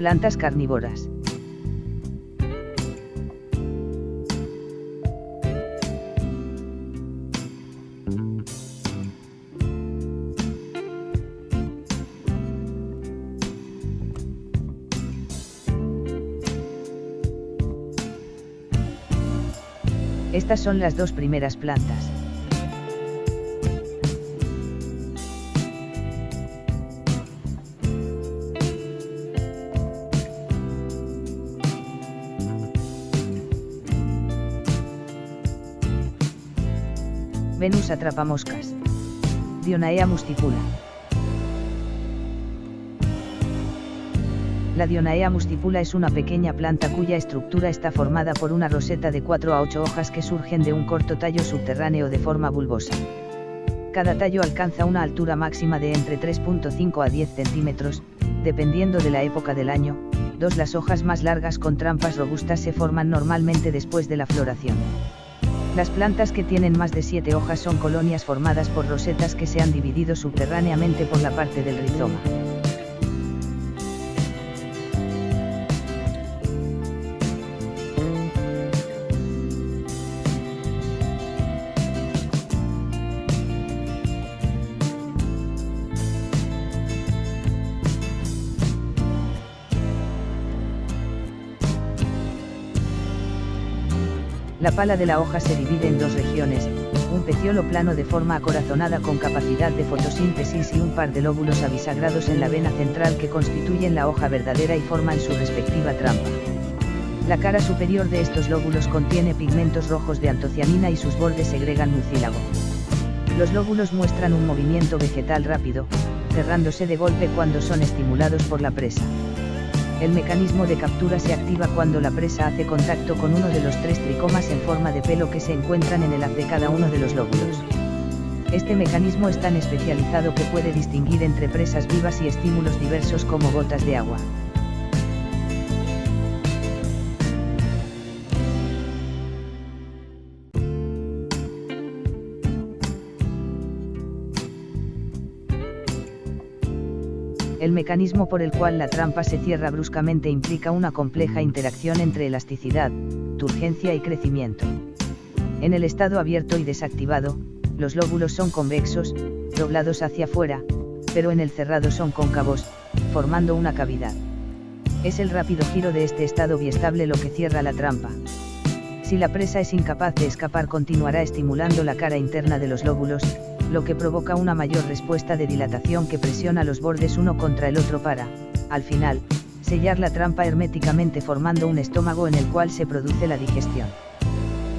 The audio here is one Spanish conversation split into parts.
Plantas carnívoras. Estas son las dos primeras plantas. Venus atrapamoscas. Dionaea mustipula. La Dionaea mustipula es una pequeña planta cuya estructura está formada por una roseta de 4 a 8 hojas que surgen de un corto tallo subterráneo de forma bulbosa. Cada tallo alcanza una altura máxima de entre 3.5 a 10 centímetros, dependiendo de la época del año. Las hojas más largas con trampas robustas se forman normalmente después de la floración. Las plantas que tienen más de 7 hojas son colonias formadas por rosetas que se han dividido subterráneamente por la parte del rizoma. La pala de la hoja se divide en dos regiones, un peciolo plano de forma acorazonada con capacidad de fotosíntesis y un par de lóbulos abisagrados en la vena central que constituyen la hoja verdadera y forman su respectiva trampa. La cara superior de estos lóbulos contiene pigmentos rojos de antocianina y sus bordes segregan mucílago. Los lóbulos muestran un movimiento vegetal rápido, cerrándose de golpe cuando son estimulados por la presa. El mecanismo de captura se activa cuando la presa hace contacto con uno de los 3 tricomas en forma de pelo que se encuentran en el haz de cada uno de los lóbulos. Este mecanismo es tan especializado que puede distinguir entre presas vivas y estímulos diversos como gotas de agua. El mecanismo por el cual la trampa se cierra bruscamente implica una compleja interacción entre elasticidad, turgencia y crecimiento. En el estado abierto y desactivado, los lóbulos son convexos, doblados hacia afuera, pero en el cerrado son cóncavos, formando una cavidad. Es el rápido giro de este estado biestable lo que cierra la trampa. Si la presa es incapaz de escapar, continuará estimulando la cara interna de los lóbulos, lo que provoca una mayor respuesta de dilatación que presiona los bordes uno contra el otro para, al final, sellar la trampa herméticamente formando un estómago en el cual se produce la digestión.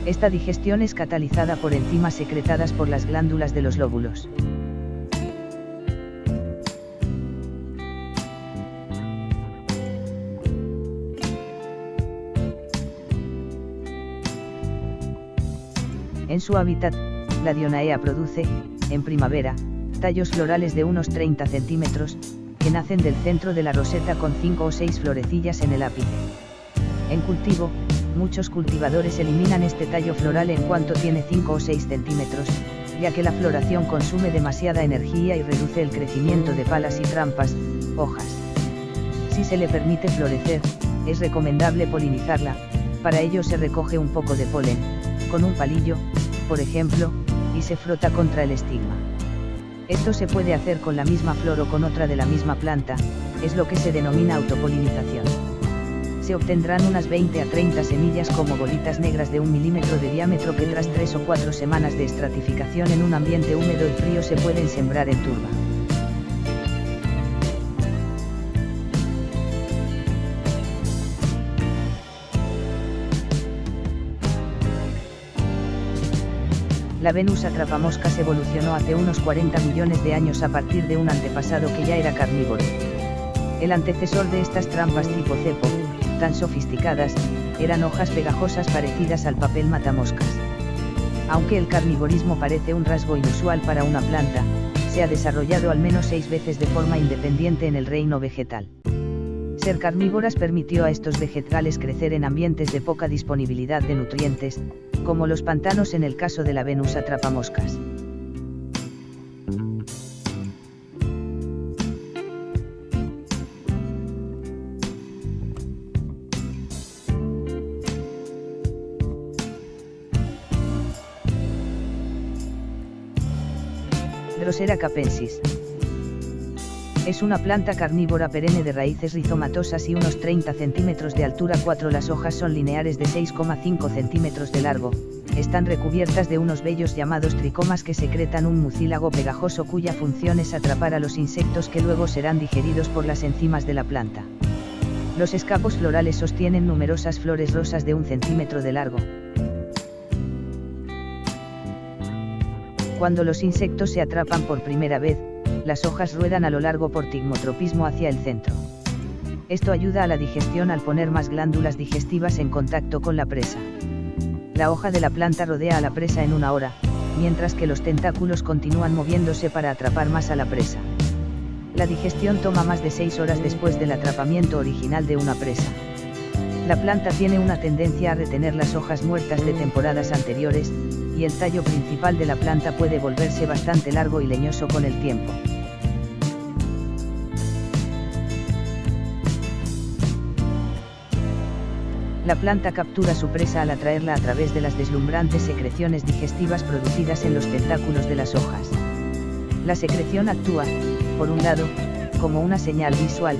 Esta digestión es catalizada por enzimas secretadas por las glándulas de los lóbulos. En su hábitat, la Dionaea produce, en primavera, tallos florales de unos 30 centímetros, que nacen del centro de la roseta con 5 o 6 florecillas en el ápice. En cultivo, muchos cultivadores eliminan este tallo floral en cuanto tiene 5 o 6 centímetros, ya que la floración consume demasiada energía y reduce el crecimiento de palas y trampas, hojas. Si se le permite florecer, es recomendable polinizarla. Para ello se recoge un poco de polen, con un palillo, por ejemplo, y se frota contra el estigma. Esto se puede hacer con la misma flor o con otra de la misma planta, es lo que se denomina autopolinización. Se obtendrán unas 20 a 30 semillas como bolitas negras de 1 milímetro de diámetro que tras 3 o 4 semanas de estratificación en un ambiente húmedo y frío se pueden sembrar en turba. La Venus atrapamoscas evolucionó hace unos 40 millones de años a partir de un antepasado que ya era carnívoro. El antecesor de estas trampas tipo cepo, tan sofisticadas, eran hojas pegajosas parecidas al papel matamoscas. Aunque el carnivorismo parece un rasgo inusual para una planta, se ha desarrollado al menos 6 veces de forma independiente en el reino vegetal. Ser carnívoras permitió a estos vegetales crecer en ambientes de poca disponibilidad de nutrientes, como los pantanos en el caso de la Venus atrapamoscas. Drosera capensis. Es una planta carnívora perenne de raíces rizomatosas y unos 30 centímetros de altura. Las hojas son lineares de 6,5 centímetros de largo, están recubiertas de unos vellos llamados tricomas que secretan un mucílago pegajoso cuya función es atrapar a los insectos que luego serán digeridos por las enzimas de la planta. Los escapos florales sostienen numerosas flores rosas de 1 centímetro de largo. Cuando los insectos se atrapan por primera vez, las hojas ruedan a lo largo por tigmotropismo hacia el centro. Esto ayuda a la digestión al poner más glándulas digestivas en contacto con la presa. La hoja de la planta rodea a la presa en 1 hora, mientras que los tentáculos continúan moviéndose para atrapar más a la presa. La digestión toma más de 6 horas después del atrapamiento original de una presa. La planta tiene una tendencia a retener las hojas muertas de temporadas anteriores, y el tallo principal de la planta puede volverse bastante largo y leñoso con el tiempo. La planta captura su presa al atraerla a través de las deslumbrantes secreciones digestivas producidas en los tentáculos de las hojas. La secreción actúa, por un lado, como una señal visual,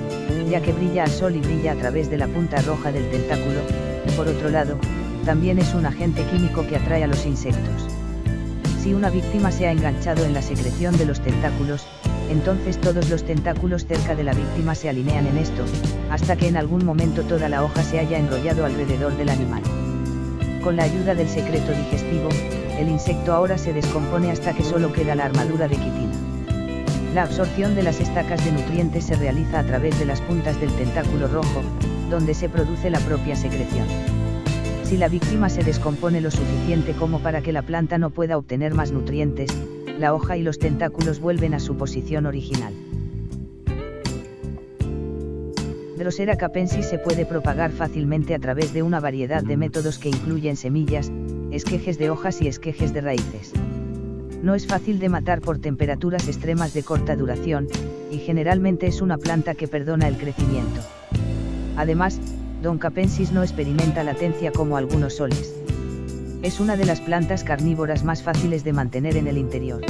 ya que brilla al sol y brilla a través de la punta roja del tentáculo. Por otro lado, también es un agente químico que atrae a los insectos. Si una víctima se ha enganchado en la secreción de los tentáculos, entonces todos los tentáculos cerca de la víctima se alinean en esto, hasta que en algún momento toda la hoja se haya enrollado alrededor del animal. Con la ayuda del secreto digestivo, el insecto ahora se descompone hasta que solo queda la armadura de quitina. La absorción de las estacas de nutrientes se realiza a través de las puntas del tentáculo rojo, donde se produce la propia secreción. Si la víctima se descompone lo suficiente como para que la planta no pueda obtener más nutrientes, la hoja y los tentáculos vuelven a su posición original. Drosera capensis se puede propagar fácilmente a través de una variedad de métodos que incluyen semillas, esquejes de hojas y esquejes de raíces. No es fácil de matar por temperaturas extremas de corta duración, y generalmente es una planta que perdona el crecimiento. Además, Don capensis no experimenta latencia como algunos soles. Es una de las plantas carnívoras más fáciles de mantener en el interior.